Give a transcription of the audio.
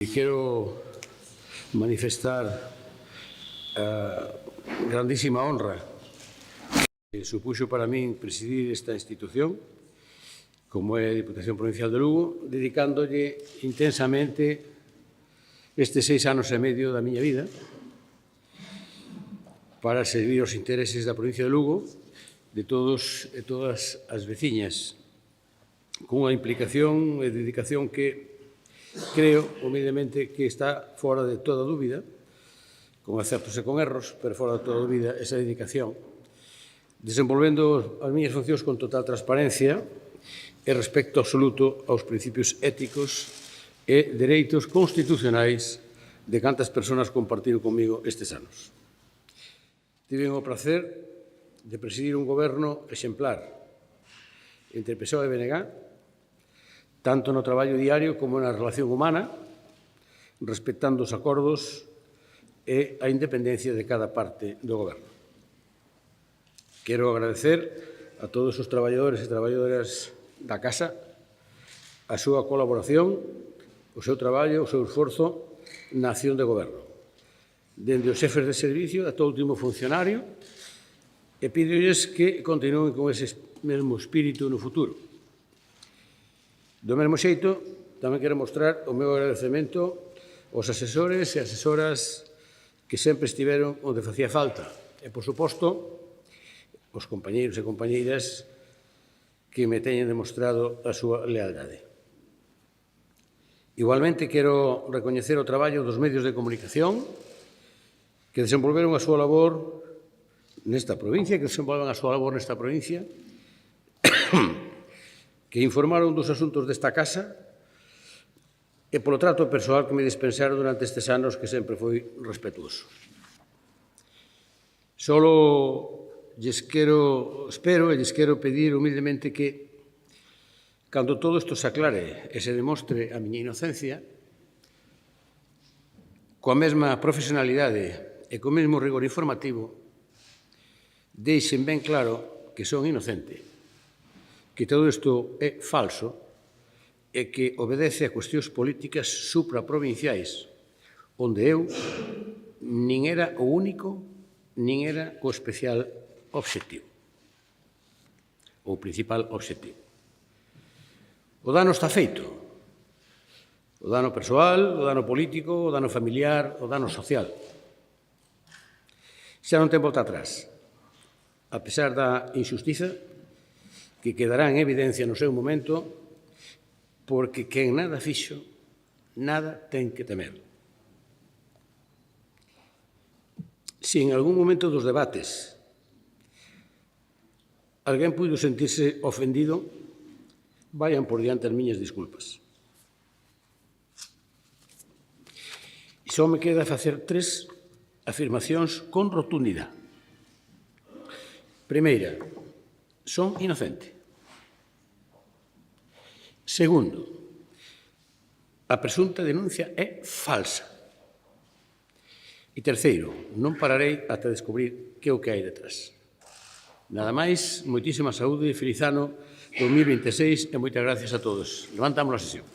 Quero manifestar a grandísima honra que supuxo para min presidir esta institución, como é a Diputación Provincial de Lugo, dedicándolle intensamente estes 6 anos e medio da miña vida para servir os intereses da provincia de Lugo, de todos e todas as veciñas, cunha implicación e dedicación que creo, humildemente, que está fora de toda dúbida, con acertos e con erros, pero fora de toda dúbida, esa dedicación, desenvolvendo as miñas funcións con total transparencia e respecto absoluto aos principios éticos e dereitos constitucionais de cantas persoas compartiron comigo estes anos. Tiven o placer de presidir un goberno exemplar entre PSOE e BNG, tanto no traballo diario como na relación humana, respectando os acordos e a independencia de cada parte do goberno. Quero agradecer a todos os traballadores e traballadoras da Casa a súa colaboración, o seu traballo, o seu esforzo na acción de goberno, dende os xefes de servicio ata o último funcionario, e pídolles que continúen con ese mesmo espírito no futuro. Do mesmo xeito, tamén quero mostrar o meu agradecemento aos asesores e asesoras que sempre estiveron onde facía falta e, por suposto, aos compañeiros e compañeiras que me teñen demostrado a súa lealdade. Igualmente, quero recoñecer o traballo dos medios de comunicación que desenvolveron a súa labor nesta provincia, que informaron dos asuntos desta casa e polo trato persoal que me dispensaron durante estes anos, que sempre foi respetuoso. Espero pedir humildemente que, cando todo isto se aclare e se demostre a miña inocencia, coa mesma profesionalidade e co mesmo rigor informativo, deixen ben claro que son inocente, que todo isto é falso e que obedece a cuestións políticas supraprovinciais, onde eu nin era o único, nin era o especial obxectivo, ou principal obxectivo. O dano está feito. O dano persoal, o dano político, o dano familiar, o dano social. Xa non ten volta atrás. A pesar da injustiza, que quedará en evidencia no seu momento, porque quen nada fixo, nada ten que temer. Se en algún momento dos debates alguén puido sentirse ofendido, vayan por diante as miñas disculpas. E só me queda facer 3 afirmacións con rotundidade. Primeira, son inocente. Segundo, a presunta denuncia é falsa. E terceiro, non pararei ata descubrir que é o que hai detrás. Nada máis, moitísima saúde e feliz ano 2026 e moitas gracias a todos. Levantamos a sesión.